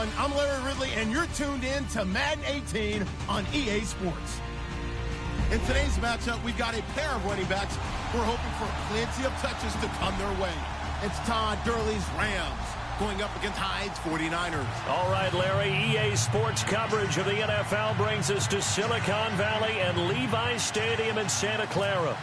everyone. I'm Larry Ridley, and you're tuned in to Madden 18 on EA Sports. In today's matchup, we've got a pair of running backs who are hoping for plenty of touches to come their way. It's Todd Gurley's Rams going up against Hyde's 49ers. All right, Larry, EA Sports coverage of the NFL brings us to Silicon Valley and Levi's Stadium in Santa Clara.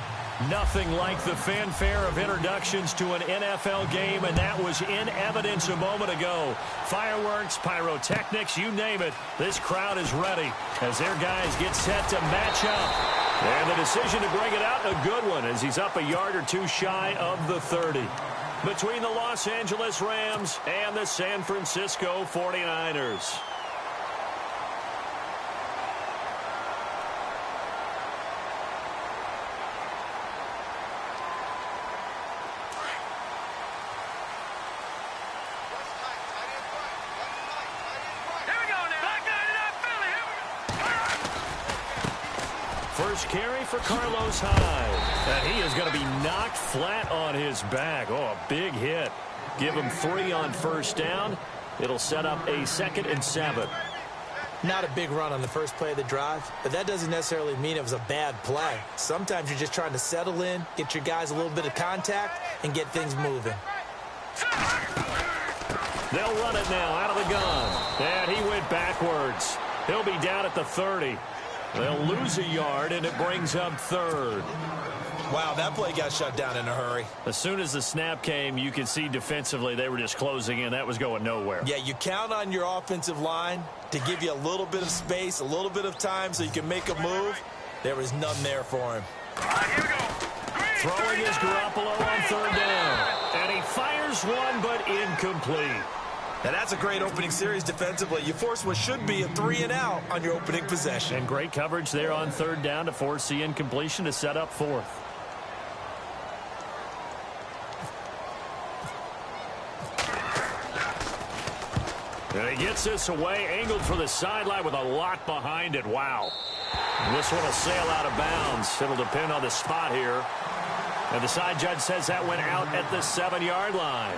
Nothing like the fanfare of introductions to an NFL game, and that was in evidence a moment ago. Fireworks, pyrotechnics, you name it. This crowd is ready as their guys get set to match up. And the decision to bring it out, a good one, as he's up a yard or two shy of the 30. Between the Los Angeles Rams and the San Francisco 49ers. First carry for Carlos Hyde. And he is going to be knocked flat on his back. Oh, a big hit. Give him 3 on first down. It'll set up a 2nd and 7. Not a big run on the first play of the drive, but that doesn't necessarily mean it was a bad play. Sometimes you're just trying to settle in, get your guys a little bit of contact, and get things moving. They'll run it now out of the gun. And he went backwards. He'll be down at the 30. They'll lose a yard, and it brings up 3rd. Wow, that play got shut down in a hurry. As soon as the snap came, you could see defensively they were just closing in. That was going nowhere. Yeah, you count on your offensive line to give you a little bit of space, a little bit of time so you can make a move. There was none there for him. Here we go. Throwing is Garoppolo on 3rd down. And he fires one, but incomplete. And that's a great opening series defensively. You force what should be a 3-and-out on your opening possession. And great coverage there on 3rd down to force the incompletion to set up 4th. And he gets this away, angled for the sideline with a lot behind it. Wow. And this one will sail out of bounds. It'll depend on the spot here. And the side judge says that went out at the 7-yard line.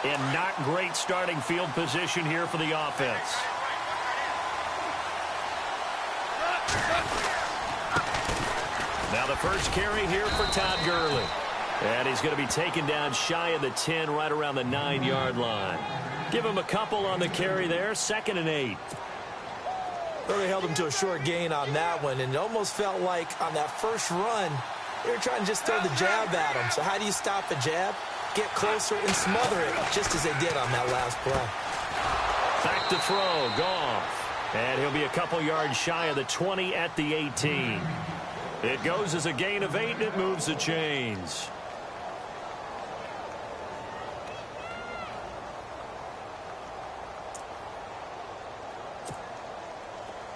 And not great starting field position here for the offense. Now the first carry here for Todd Gurley. And he's going to be taken down shy of the 10, right around the 9-yard line. Give him a couple on the carry there, 2nd and 8. Really held him to a short gain on that one, and it almost felt like on that first run, they were trying to just throw the jab at him. So how do you stop a jab? Get closer and smother it, just as they did on that last play. Back to throw, Goff. And he'll be a couple yards shy of the 20 at the 18. It goes as a gain of 8, and it moves the chains.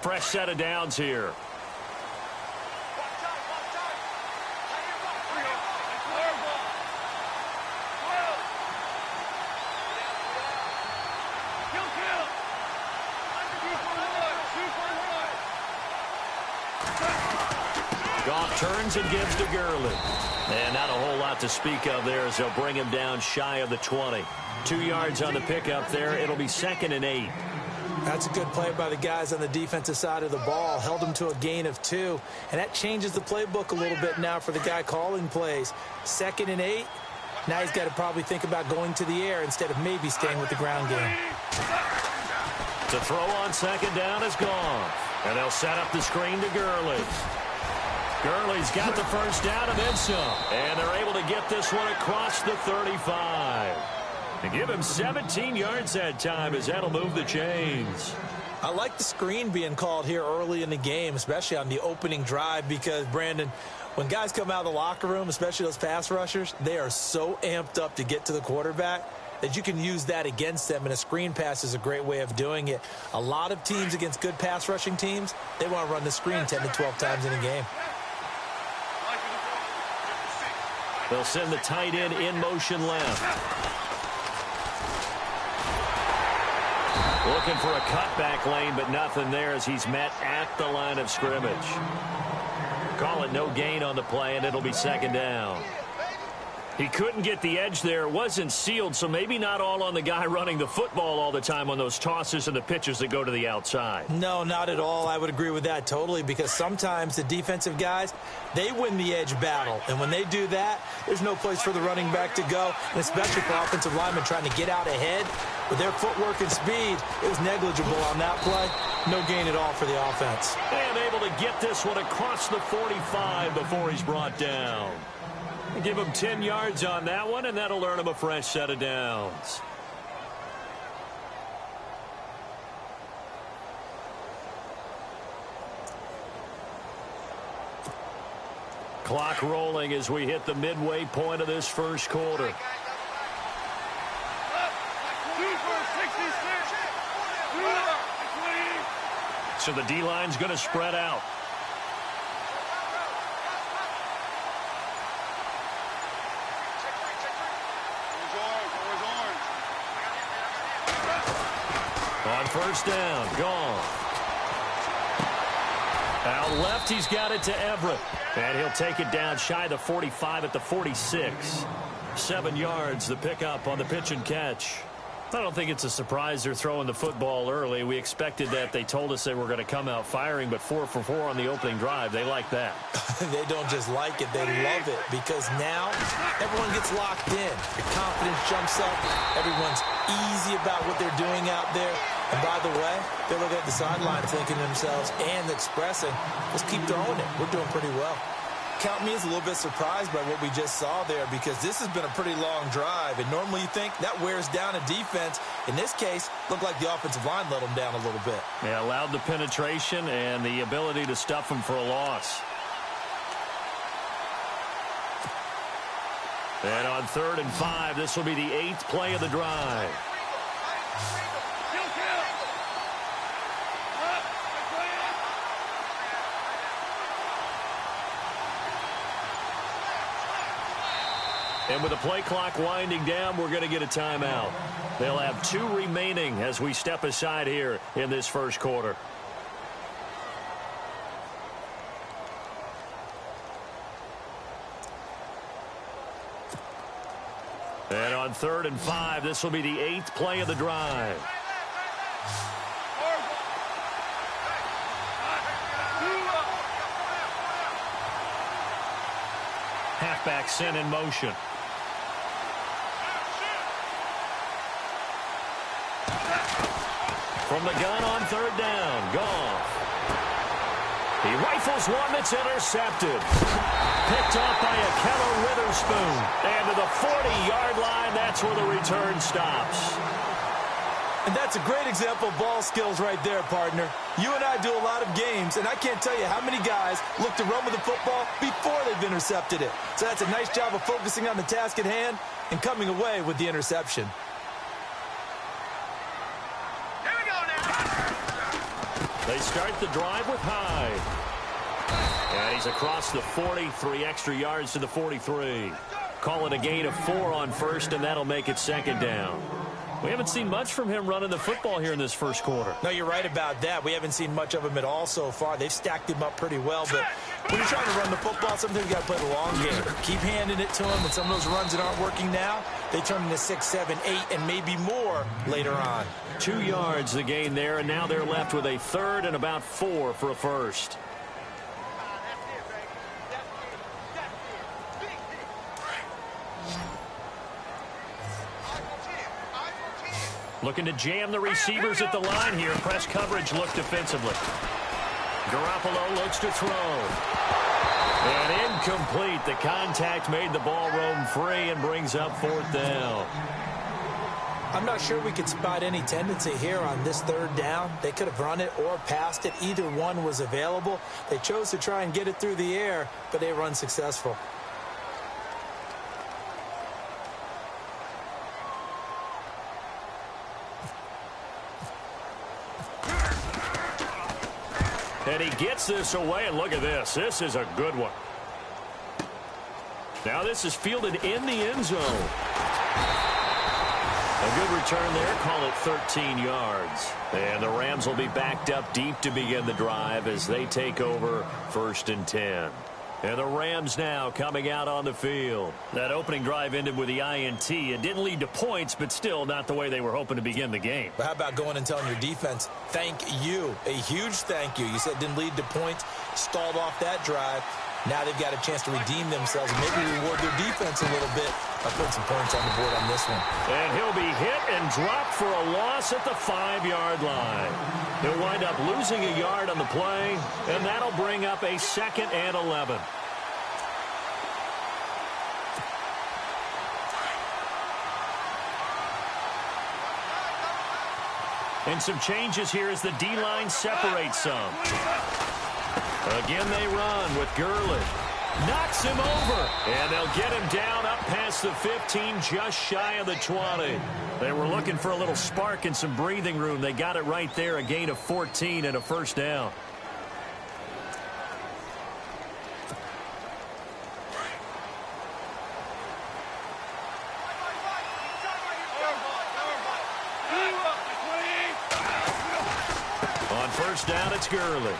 Fresh set of downs here. Goff turns and gives to Gurley. And not a whole lot to speak of there as they'll bring him down shy of the 20. 2 yards on the pickup there. It'll be 2nd and 8. That's a good play by the guys on the defensive side of the ball. Held him to a gain of 2. And that changes the playbook a little bit now for the guy calling plays. 2nd and 8. Now he's got to probably think about going to the air instead of maybe staying with the ground game. To throw on 2nd down is gone. And they'll set up the screen to Gurley. Gurley's got the first down and then some. And they're able to get this one across the 35. And give him 17 yards that time as that'll move the chains. I like the screen being called here early in the game, especially on the opening drive, because, Brandon, when guys come out of the locker room, especially those pass rushers, they are so amped up to get to the quarterback that you can use that against them, and a screen pass is a great way of doing it. A lot of teams against good pass rushing teams, they want to run the screen 10 to 12 times in a game. They'll send the tight end in motion left. Looking for a cutback lane, but nothing there as he's met at the line of scrimmage. Call it no gain on the play, and it'll be 2nd down. He couldn't get the edge there. It wasn't sealed, so maybe not all on the guy running the football all the time on those tosses and the pitches that go to the outside. No, not at all. I would agree with that totally, because sometimes the defensive guys, they win the edge battle. And when they do that, there's no place for the running back to go, and especially for offensive linemen trying to get out ahead. With their footwork and speed, it was negligible on that play. No gain at all for the offense. And able to get this one across the 45 before he's brought down. Give him 10 yards on that one, and that'll earn him a fresh set of downs. Clock rolling as we hit the midway point of this first quarter. So the D-line's going to spread out. On first down, gone. Out left, he's got it to Everett. And he'll take it down shy of the 45 at the 46. 7 yards, the pickup on the pitch and catch. I don't think it's a surprise they're throwing the football early. We expected that. They told us they were going to come out firing, but 4 for 4 on the opening drive. They like that. They don't just like it, they love it, because now everyone gets locked in. The confidence jumps up. Everyone's easy about what they're doing out there. And by the way, they look at the sideline thinking to themselves and expressing, let's keep throwing it. We're doing pretty well. Count me as a little bit surprised by what we just saw there, because this has been a pretty long drive, and normally you think that wears down a defense. In this case, looked like the offensive line let them down a little bit. Yeah, allowed the penetration and the ability to stuff them for a loss. And on 3rd and 5, this will be the 8th play of the drive. And with the play clock winding down, we're going to get a timeout. They'll have 2 remaining as we step aside here in this first quarter. And on 3rd and 5, this will be the 8th play of the drive. Halfback sent in motion. From the gun on 3rd down, Goff. He rifles one that's intercepted. Picked off by Ahkello Witherspoon. And to the 40-yard line, that's where the return stops. And that's a great example of ball skills right there, partner. You and I do a lot of games, and I can't tell you how many guys look to run with the football before they've intercepted it. So that's a nice job of focusing on the task at hand and coming away with the interception. They start the drive with Hyde. And he's across the 40, 3 extra yards to the 43. Call it a gain of 4 on first, and that'll make it 2nd down. We haven't seen much from him running the football here in this first quarter. No, you're right about that. We haven't seen much of him at all so far. They've stacked him up pretty well, but when you're trying to run the football, sometimes you got to play the long game. Keep handing it to him, and some of those runs that aren't working now, they turn into 6, 7, 8, and maybe more later on. 2 yards the gain there, and now they're left with a 3rd and about 4 for a first. Looking to jam the receivers at the line here. Press coverage look defensively. Garoppolo looks to throw. And incomplete. The contact made the ball roam free and brings up 4th down. I'm not sure we could spot any tendency here on this 3rd down. They could have run it or passed it. Either one was available. They chose to try and get it through the air, but they were unsuccessful. And he gets this away, and look at this. This is a good one. Now this is fielded in the end zone. A good return there. Call it 13 yards. And the Rams will be backed up deep to begin the drive as they take over 1st and 10. And the Rams now coming out on the field. That opening drive ended with the INT. It didn't lead to points, but still not the way they were hoping to begin the game. But how about going and telling your defense, thank you, a huge thank you. You said it didn't lead to points, stalled off that drive. Now they've got a chance to redeem themselves and maybe reward their defense a little bit by putting some points on the board on this one. And he'll be hit and dropped for a loss at the 5-yard line. He'll wind up losing a yard on the play, and that'll bring up a 2nd and 11. And some changes here as the D-line separates some. Again, they run with Gurley. Knocks him over. And they'll get him down up past the 15, just shy of the 20. They were looking for a little spark and some breathing room. They got it right there, a gain of 14 and a first down. On first down, it's Gurley.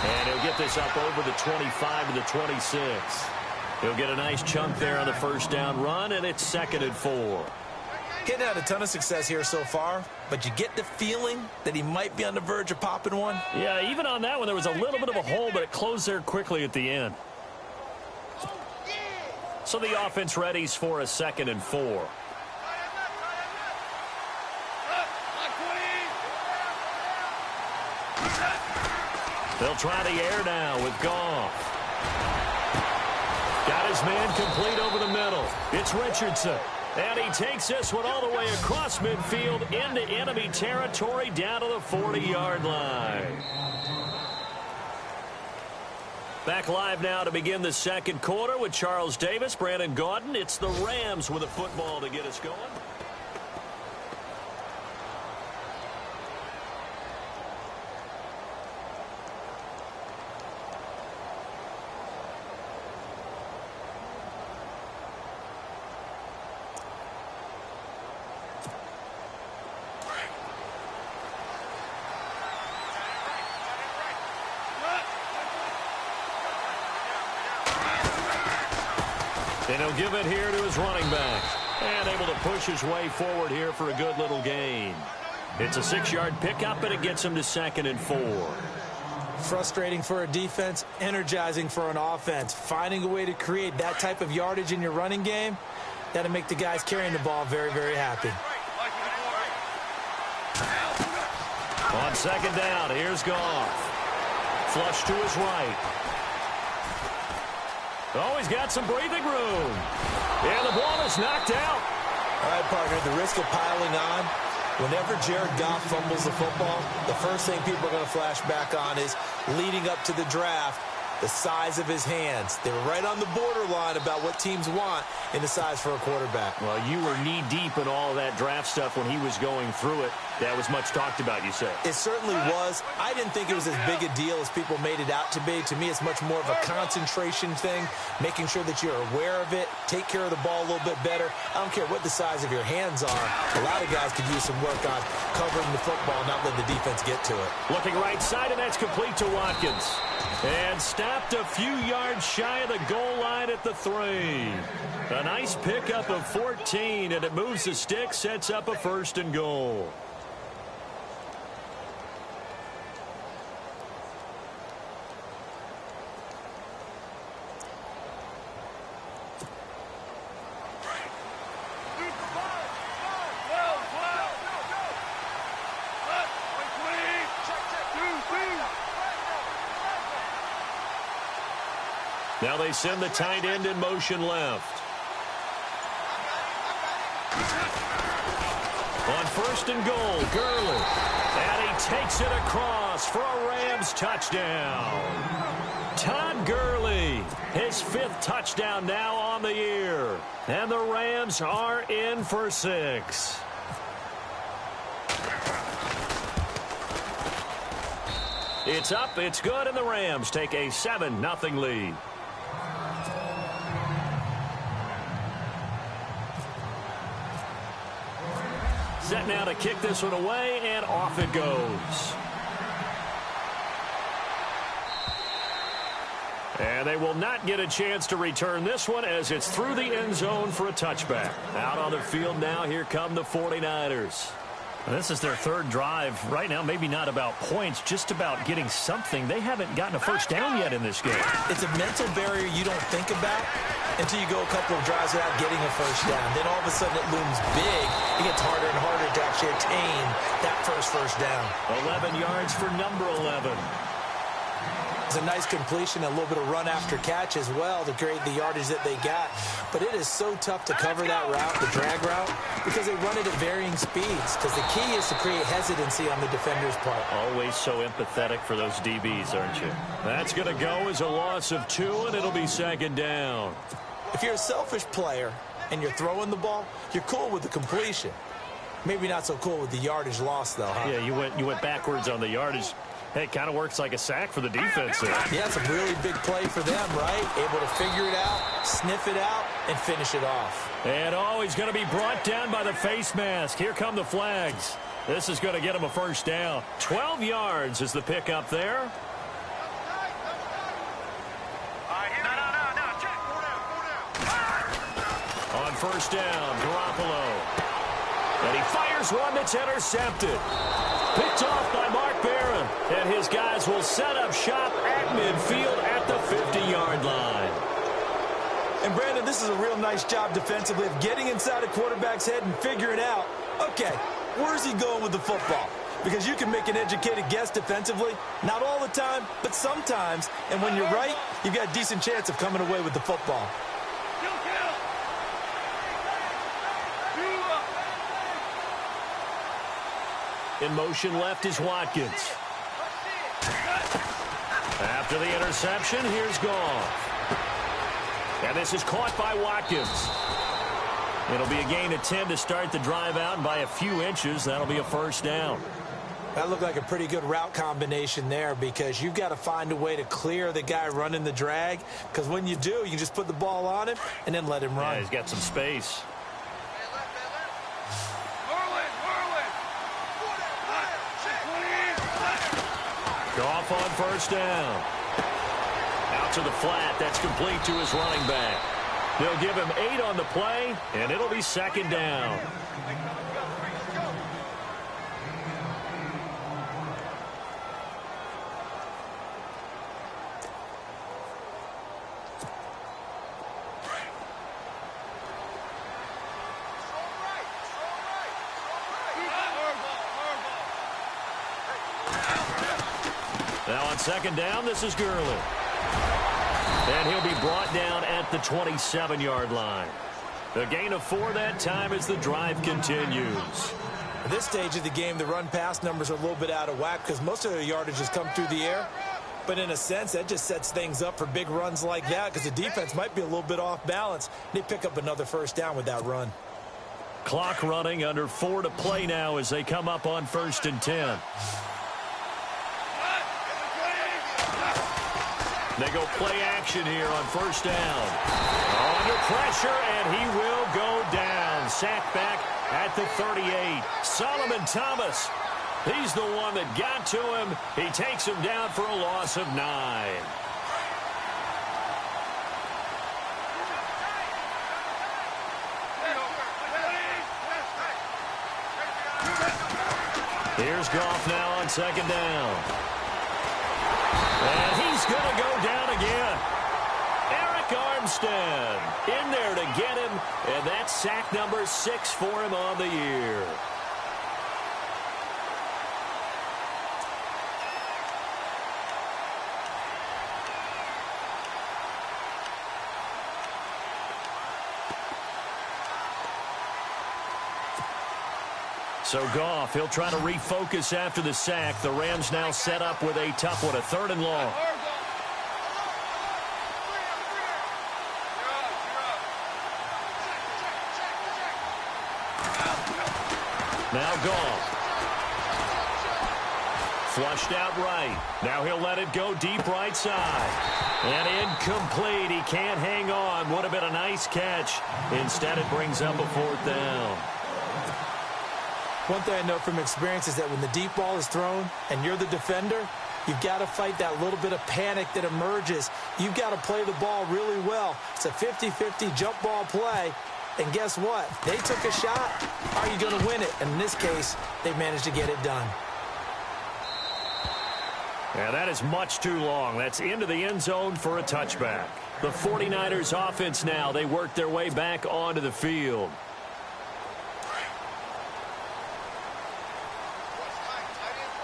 And he'll get this up over the 25 to the 26. He'll get a nice chunk there on the first down run, and it's 2nd and 4. Getting out a ton of success here so far, but you get the feeling that he might be on the verge of popping one. Yeah, even on that one, there was a little bit of a hole, but it closed there quickly at the end. So the offense readies for a 2nd and 4. They'll try the air now with Goff. Got his man complete over the middle. It's Richardson. And he takes this one all the way across midfield into enemy territory down to the 40-yard line. Back live now to begin the second quarter with Charles Davis, Brandon Gaudin. It's the Rams with a football to get us going. And he'll give it here to his running back. And able to push his way forward here for a good little gain. It's a 6-yard pickup, and it gets him to 2nd and 4. Frustrating for a defense, energizing for an offense. Finding a way to create that type of yardage in your running game, that'll make the guys carrying the ball very, very happy. On 2nd down, here's Goff. Flush to his right. Oh, he's got some breathing room. And the ball is knocked out. All right, partner, the risk of piling on. Whenever Jared Goff fumbles the football, the first thing people are going to flash back on is leading up to the draft, the size of his hands. They were right on the borderline about what teams want in the size for a quarterback. Well, you were knee-deep in all of that draft stuff when he was going through it. That was much talked about, you said. It certainly was. I didn't think it was as big a deal as people made it out to be. To me, it's much more of a concentration thing, making sure that you're aware of it, take care of the ball a little bit better. I don't care what the size of your hands are. A lot of guys could use some work on covering the football, not letting the defense get to it. Looking right side, and that's complete to Watkins. And stopped a few yards shy of the goal line at the 3. A nice pickup of 14, and it moves the stick, sets up a 1st and goal. Now they send the tight end in motion left. On 1st and goal, Gurley. And he takes it across for a Rams touchdown. Todd Gurley, his 5th touchdown now on the year. And the Rams are in for 6. It's up, it's good, and the Rams take a 7-0 lead. Set now to kick this one away, and off it goes. And they will not get a chance to return this one as it's through the end zone for a touchback. Out on the field now, here come the 49ers. This is their third drive. Right now, maybe not about points, just about getting something. They haven't gotten a first down yet in this game. It's a mental barrier you don't think about until you go a couple of drives without getting a first down. Then all of a sudden it looms big. It gets harder and harder to actually attain that first down. 11 yards for number 11. It's a nice completion, a little bit of run after catch as well to create the yardage that they got. But it is so tough to cover that route, the drag route, because they run it at varying speeds. Because the key is to create hesitancy on the defender's part. Always so empathetic for those DBs, aren't you? That's going to go as a loss of 2, and it'll be second down. If you're a selfish player and you're throwing the ball, you're cool with the completion. Maybe not so cool with the yardage loss, though, huh? Yeah, you went backwards on the yardage. Hey, it kind of works like a sack for the defense there. Yeah, it's a really big play for them, right? Able to figure it out, sniff it out, and finish it off. And he's going to be brought down by the face mask. Here come the flags. This is going to get him a first down. 12 yards is the pickup there. On first down, Garoppolo. And he fires one that's intercepted. Picked off by Mark Barron. And his guys will set up shop at midfield at the 50-yard line. And, Brandon, this is a real nice job defensively of getting inside a quarterback's head and figuring out, okay, where's he going with the football? Because you can make an educated guess defensively. Not all the time, but sometimes. And when you're right, you've got a decent chance of coming away with the football. In motion left is Watkins. After the interception, here's Goff. And this is caught by Watkins. It'll be a gain of 10 to start the drive out, and by a few inches, that'll be a first down. That looked like a pretty good route combination there because you've got to find a way to clear the guy running the drag, because when you do, you can just put the ball on him and then let him run. Yeah, he's got some space. Goff on first down. Out to the flat. That's complete to his running back. They'll give him 8 on the play, and it'll be second down. Now on second down, this is Gurley. And he'll be brought down at the 27-yard line. The gain of 4 that time as the drive continues. At this stage of the game, the run-pass numbers are a little bit out of whack because most of their yardage has come through the air. But in a sense, that just sets things up for big runs like that because the defense might be a little bit off balance. They pick up another first down with that run. Clock running, under 4 to play now as they come up on 1st and 10. They go play action here on first down. Under pressure, and he will go down. Sacked back at the 38. Solomon Thomas, he's the one that got to him. He takes him down for a loss of 9. Here's Goff now on second down. And he's going to go down again. Eric Armstead in there to get him, and that's sack number 6 for him on the year. So Goff, he'll try to refocus after the sack. The Rams now set up with a tough one, a 3rd and long. Now Goff. Flushed out right. Now he'll let it go deep right side. And incomplete. He can't hang on. Would have been a nice catch. Instead, it brings up a 4th down. One thing I know from experience is that when the deep ball is thrown and you're the defender, You've got to fight that little bit of panic that emerges. You've got to play the ball really well. It's a 50-50 jump ball play. And guess what? They took a shot. Are you going to win it? And in this case, they managed to get it done. Yeah, that is much too long. That's into the end zone for a touchback. The 49ers offense now, they work their way back onto the field.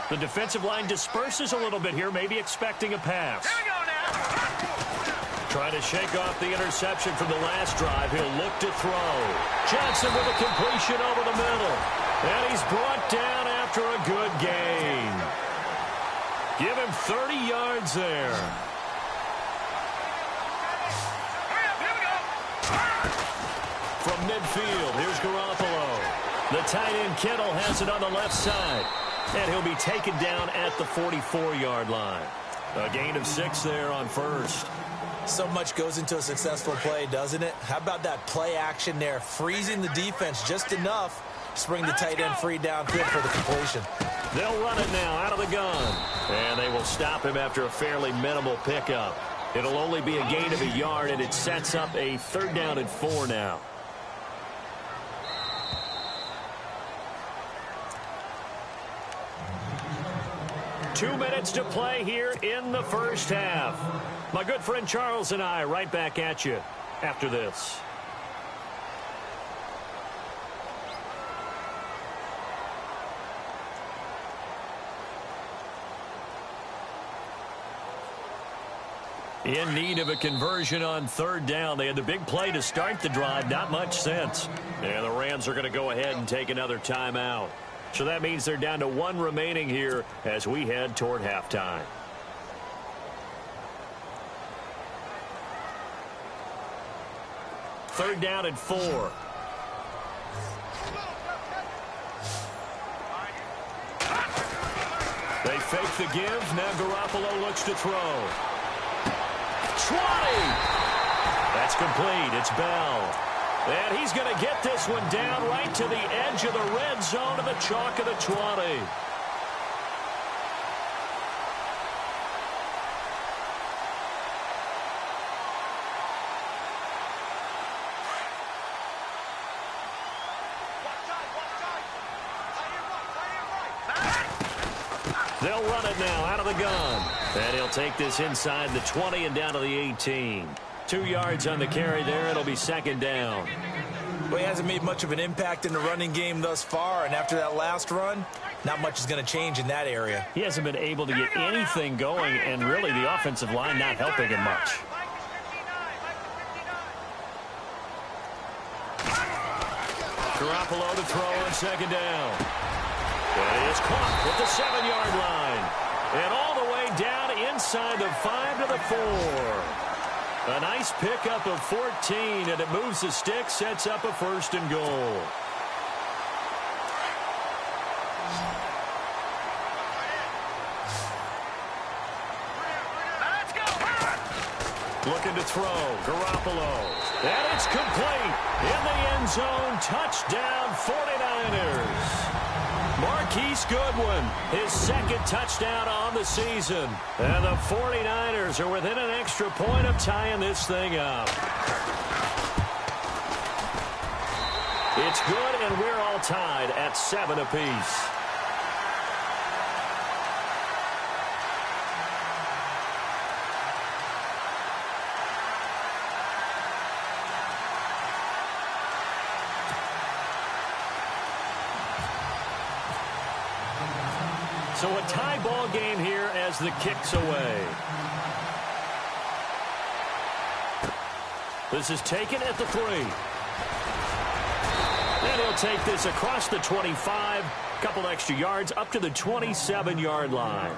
The defensive line disperses a little bit here, maybe expecting a pass. Here we go now. Trying to shake off the interception from the last drive. He'll look to throw. Johnson with a completion over the middle. And he's brought down after a good gain. Give him 30 yards there. From midfield, here's Garoppolo. The tight end Kittle has it on the left side. And he'll be taken down at the 44-yard line. A gain of 6 there on first. So much goes into a successful play, doesn't it? How about that play action there? Freezing the defense just enough to bring the tight end free downfield for the completion. They'll run it now out of the gun. And they will stop him after a fairly minimal pickup. It'll only be a gain of a yard, and it sets up a 3rd down and 4 now. Two minutes to play here in the first half. My good friend Charles and I right back at you after this. In need of a conversion on 3rd down. They had the big play to start the drive. Not much sense. And the Rams are going to go ahead and take another timeout. So that means they're down to 1 remaining here as we head toward halftime. Third down and 4. They fake the give. Now Garoppolo looks to throw. 20. That's complete. It's Bell. And he's going to get this one down right to the edge of the red zone to the chalk of the 20. They'll run it now out of the gun. And he'll take this inside the 20 and down to the 18. 2 yards on the carry there. It'll be 2nd down. Well, he hasn't made much of an impact in the running game thus far, and after that last run, not much is going to change in that area. He hasn't been able to get anything going, and really the offensive line not helping him much. Garoppolo to throw on 2nd down. And he is caught at the 7-yard line. And all the way down inside the 5 to the 4. A nice pickup of 14, and it moves the stick, sets up a 1st and goal. Looking to throw, Garoppolo. And it's complete. In the end zone, touchdown 49ers. Marquise Goodwin, his 2nd touchdown on the season. And the 49ers are within an extra point of tying this thing up. It's good, and we're all tied at 7 apiece. So a tie ball game here as the kick's away. This is taken at the 3. And he'll take this across the 25. Couple extra yards up to the 27-yard line.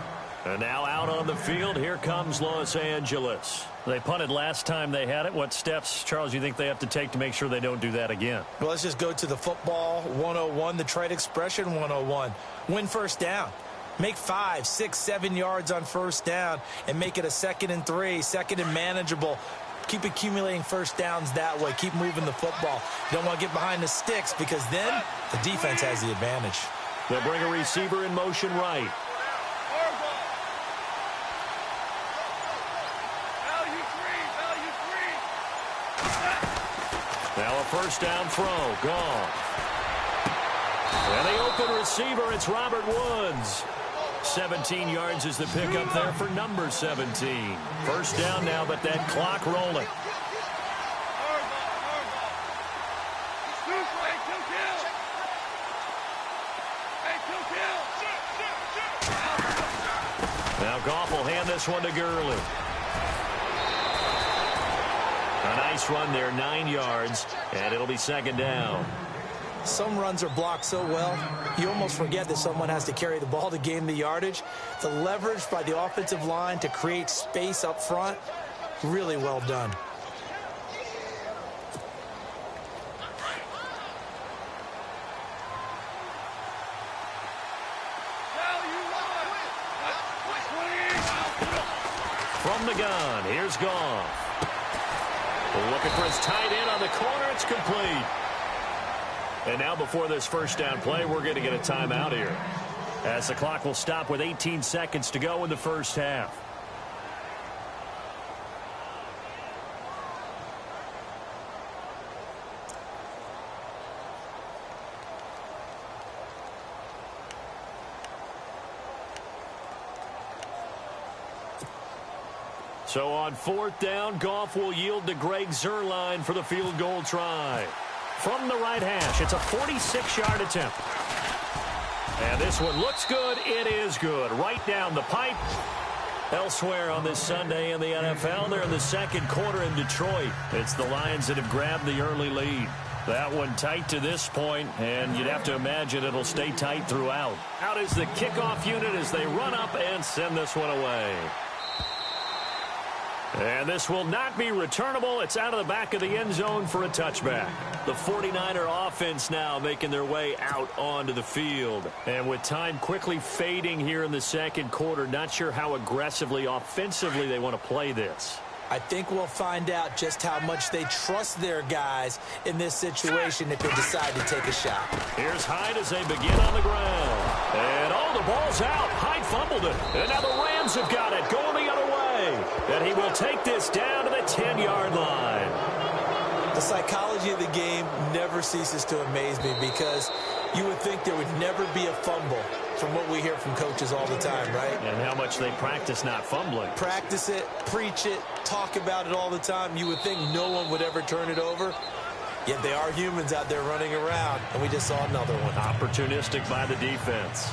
And now out on the field, here comes Los Angeles. They punted last time they had it. What steps, Charles, you think they have to take to make sure they don't do that again? Well, let's just go to the football 101, the trade expression 101. Win 1st down. Make 5, 6, 7 yards on 1st down and make it a 2nd and 3, 2nd and manageable. Keep accumulating 1st downs that way. Keep moving the football. You don't want to get behind the sticks because then the defense has the advantage. They'll bring a receiver in motion right. Now a first down throw. Gone. And the open receiver, it's Robert Woods. 17 yards is the pickup there for number 17. First down now, but that clock rolling. Now Goff will hand this one to Gurley. A nice run there, 9 yards, and it'll be second down. Some runs are blocked so well, you almost forget that someone has to carry the ball to gain the yardage. The leverage by the offensive line to create space up front, really well done. From the gun, here's Goff. Looking for his tight end on the corner. It's complete. And now before this first down play, we're going to get a timeout here, as the clock will stop with 18 seconds to go in the first half. So on fourth down, Goff will yield to Greg Zuerlein for the field goal try. From the right hash, it's a 46-yard attempt. And this one looks good. It is good. Right down the pipe. Elsewhere on this Sunday in the NFL, they're in the second quarter in Detroit. It's the Lions that have grabbed the early lead. That one tight to this point, and you'd have to imagine it'll stay tight throughout. Out is the kickoff unit as they run up and send this one away. And this will not be returnable. It's out of the back of the end zone for a touchback. The 49er offense now making their way out onto the field. And with time quickly fading here in the second quarter, not sure how aggressively, offensively they want to play this. I think we'll find out just how much they trust their guys in this situation if they decide to take a shot. Here's Hyde as they begin on the ground. And the ball's out. Hyde fumbled it. And now the Rams have got it. Going the other way. And he will take this down to the 10-yard line. The psychology of the game never ceases to amaze me, because you would think there would never be a fumble from what we hear from coaches all the time, right? And how much they practice not fumbling. Practice it, preach it, talk about it all the time. You would think no one would ever turn it over. Yet they are humans out there running around, and we just saw another one. Opportunistic by the defense.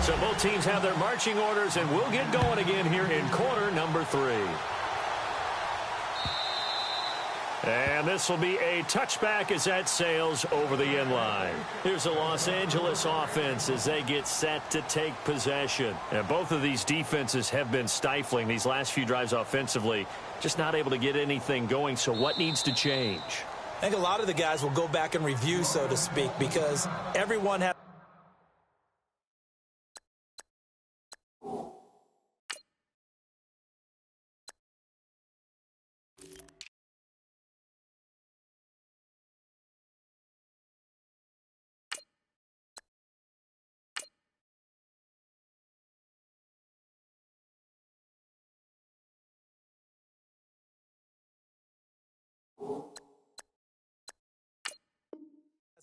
So both teams have their marching orders, and we'll get going again here in quarter number 3. And this will be a touchback as that sails over the end line. Here's the Los Angeles offense as they get set to take possession. And both of these defenses have been stifling these last few drives offensively. Just not able to get anything going, so what needs to change? I think a lot of the guys will go back and review, so to speak, because everyone has...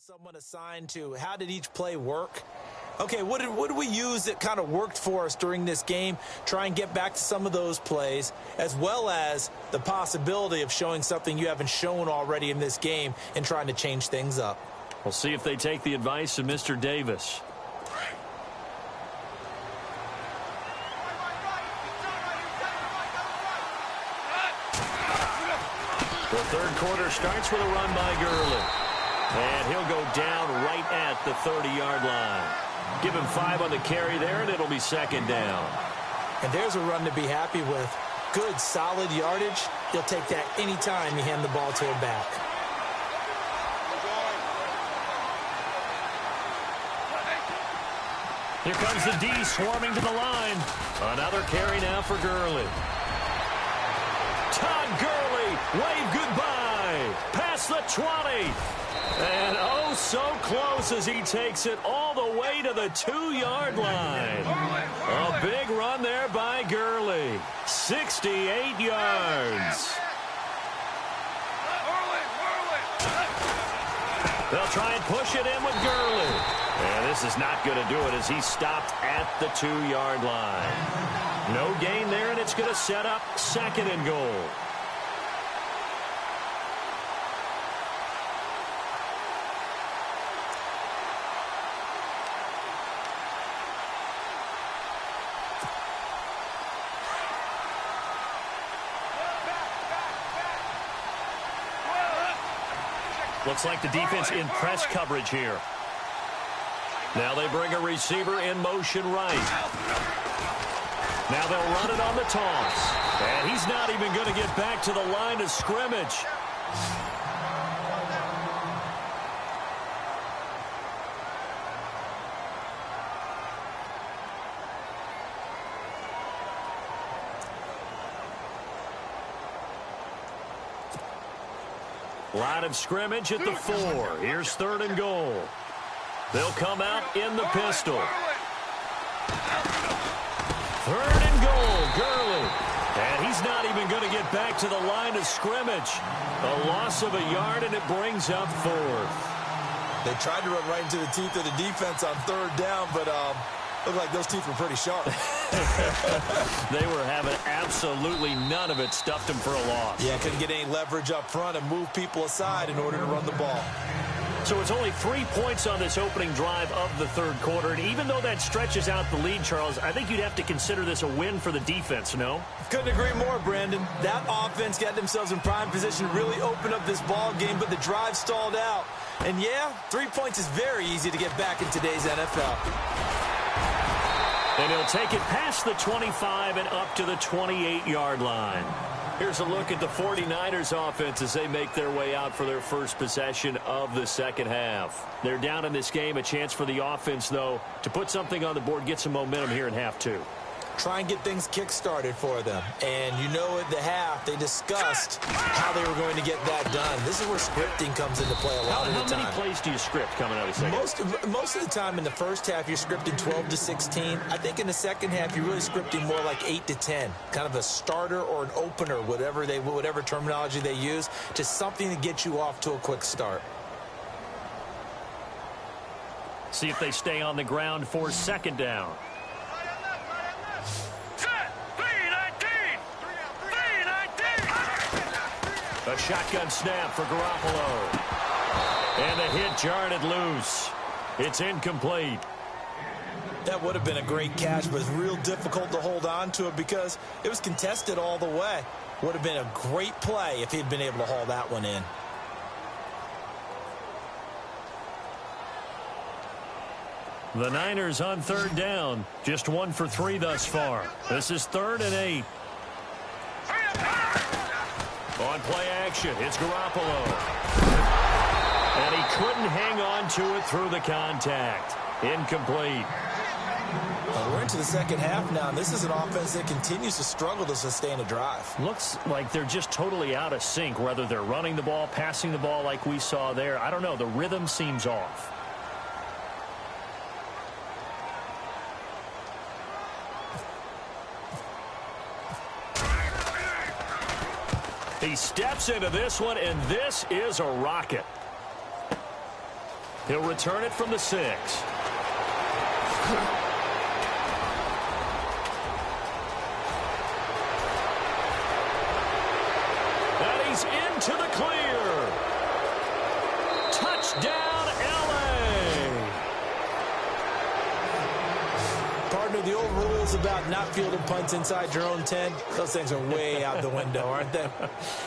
someone assigned to how did each play work. Okay, what did we use that kind of worked for us during this game? Try and get back to some of those plays, as well as the possibility of showing something you haven't shown already in this game and trying to change things up. We'll see if they take the advice of Mr. Davis. The third quarter starts with a run by Gurley. And he'll go down right at the 30-yard line. Give him 5 on the carry there, and it'll be second down. And there's a run to be happy with. Good, solid yardage. He'll take that anytime you hand the ball to him back. Here comes the D swarming to the line. Another carry now for Gurley. Todd Gurley, wave goodbye. Past the 20. And oh, so close as he takes it all the way to the 2-yard line. A big run there by Gurley. 68 yards. They'll try and push it in with Gurley. And this is not going to do it as he's stopped at the 2-yard line. No gain there, and it's going to set up 2nd and goal. Looks like the defense in press coverage here. Now they bring a receiver in motion right. Now they'll run it on the toss. And he's not even going to get back to the line of scrimmage. Line of scrimmage at the 4. Here's 3rd and goal. They'll come out in the pistol. 3rd and goal, Gurley. And he's not even going to get back to the line of scrimmage. A loss of a yard, and it brings up 4th. They tried to run right into the teeth of the defense on 3rd down, but looked like those teeth were pretty sharp. They were having absolutely none of it. Stuffed him for a loss. Yeah, couldn't get any leverage up front and move people aside in order to run the ball. So it's only 3 points on this opening drive of the 3rd quarter. And even though that stretches out the lead, Charles, I think you'd have to consider this a win for the defense, no? Couldn't agree more, Brandon. That offense got themselves in prime position to really open up this ball game, but the drive stalled out. And yeah, 3 points is very easy to get back in today's NFL. And he'll take it past the 25 and up to the 28-yard line. Here's a look at the 49ers offense as they make their way out for their first possession of the second half. They're down in this game. A chance for the offense, though, to put something on the board, get some momentum here in half 2. Try and get things kick-started for them. And you know at the half, they discussed how they were going to get that done. This is where scripting comes into play a lot of the time. How many plays do you script coming out of the second? Most of the time in the first half, you're scripting 12 to 16. I think in the second half, you're really scripting more like 8 to 10. Kind of a starter or an opener, whatever terminology they use, just something to get you off to a quick start. See if they stay on the ground for 2nd down. A shotgun snap for Garoppolo. And the hit jarred it loose. It's incomplete. That would have been a great catch, but it's real difficult to hold on to it because it was contested all the way. Would have been a great play if he'd been able to haul that one in. The Niners on 3rd down. Just 1 for 3 thus far. This is 3rd and 8. On play action, it's Garoppolo. And he couldn't hang on to it through the contact. Incomplete. Well, we're into the second half now, and this is an offense that continues to struggle to sustain a drive. Looks like they're just totally out of sync, whether they're running the ball, passing the ball like we saw there. I don't know. The rhythm seems off. He steps into this one, and this is a rocket. He'll return it from the 6. And he's into the clear. Touchdown, L.A. Partner, the old rules about not fielding punts inside your own 10, those things are way out the window, aren't they?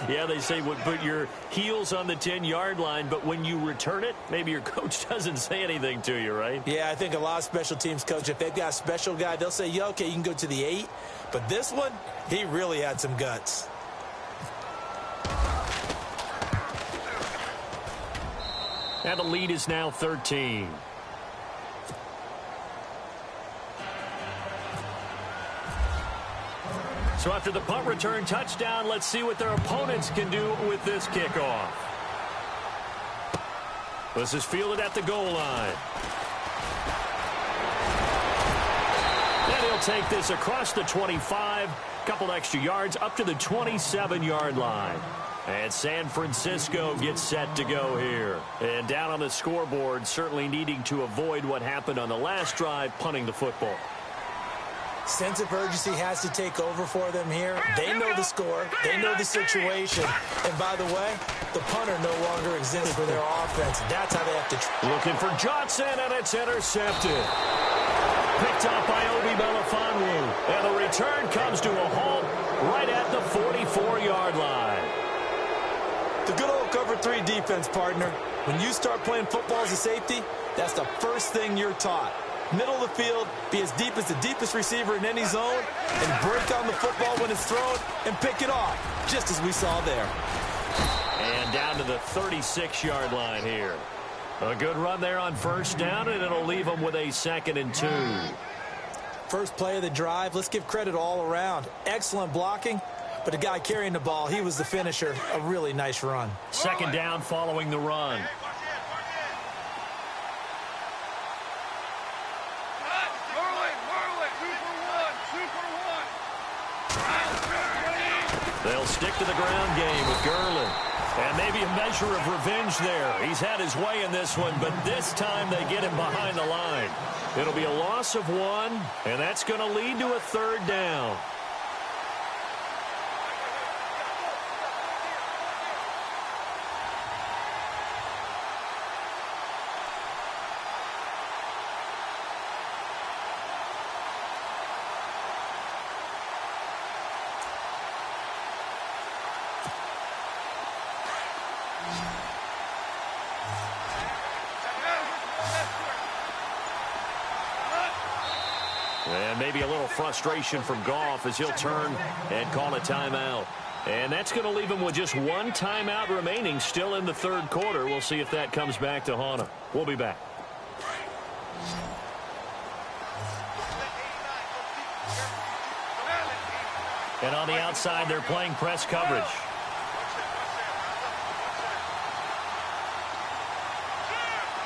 Yeah, they say put your heels on the 10-yard line, but when you return it, maybe your coach doesn't say anything to you, right? Yeah, I think a lot of special teams coach, if they've got a special guy, they'll say, yeah, okay, you can go to the 8. But this one, he really had some guts. And the lead is now 13. So after the punt return touchdown, let's see what their opponents can do with this kickoff. This is fielded at the goal line. And he'll take this across the 25, couple extra yards up to the 27-yard line. And San Francisco gets set to go here. And down on the scoreboard, certainly needing to avoid what happened on the last drive, punting the football. Sense of urgency has to take over for them here. They know the score. They know the situation. And by the way, the punter no longer exists for their offense. That's how they have to. Looking for Johnson, and it's intercepted. Picked up by Obi Melifonwu. And the return comes to a halt right at the 44-yard line. The good old cover 3 defense, partner. When you start playing football as a safety, that's the first thing you're taught. Middle of the field, be as deep as the deepest receiver in any zone, and break on the football when it's thrown and pick it off, just as we saw there. And down to the 36-yard line here. A good run there on first down, and it'll leave them with a 2nd and 2. First play of the drive, let's give credit all around. Excellent blocking, but the guy carrying the ball, he was the finisher. A really nice run. 2nd down following the run. They'll stick to the ground game with Gurley. And maybe a measure of revenge there. He's had his way in this one, but this time they get him behind the line. It'll be a loss of 1, and that's going to lead to a 3rd down. And maybe a little frustration from Goff as he'll turn and call a timeout. And that's going to leave him with just 1 timeout remaining still in the 3rd quarter. We'll see if that comes back to haunt him. We'll be back. And on the outside, they're playing press coverage.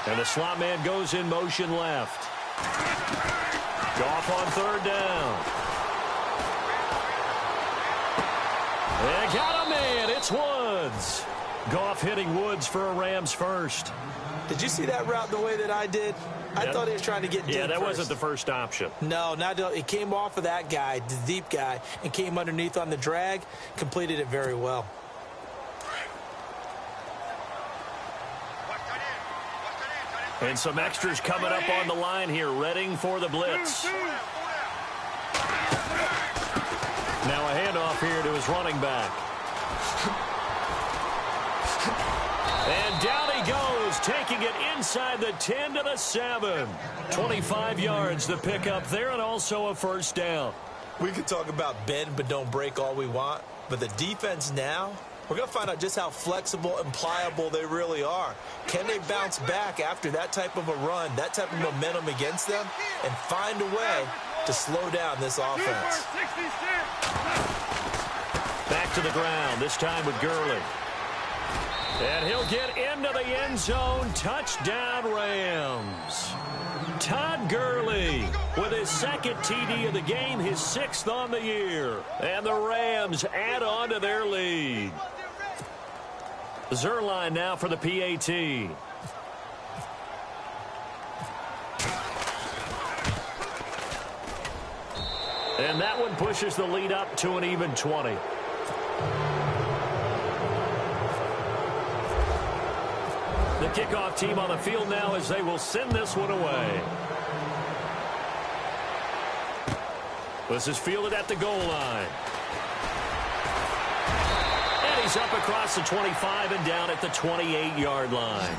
And the slot man goes in motion left. Goff on 3rd down. And got a man. It's Woods. Goff hitting Woods for a Rams first. Did you see that route the way that I did? I thought he was trying to get deep. Yeah, that wasn't the first option. No, it came off of that guy, the deep guy, and came underneath on the drag. Completed it very well. And some extras coming up on the line here, readying for the blitz. Now a handoff here to his running back. And down he goes, taking it inside the 10 to the 7. 25 yards the pickup there, and also a 1st down. We could talk about bend but don't break all we want, but the defense now, we're going to find out just how flexible and pliable they really are. Can they bounce back after that type of a run, that type of momentum against them, and find a way to slow down this offense? Back to the ground, this time with Gurley. And he'll get into the end zone. Touchdown, Rams. Todd Gurley with his 2nd TD of the game, his 6th on the year. And the Rams add on to their lead. Zuerlein now for the PAT. And that one pushes the lead up to an even 20. The kickoff team on the field now as they will send this one away. This is fielded at the goal line. And he's up across the 25 and down at the 28-yard line.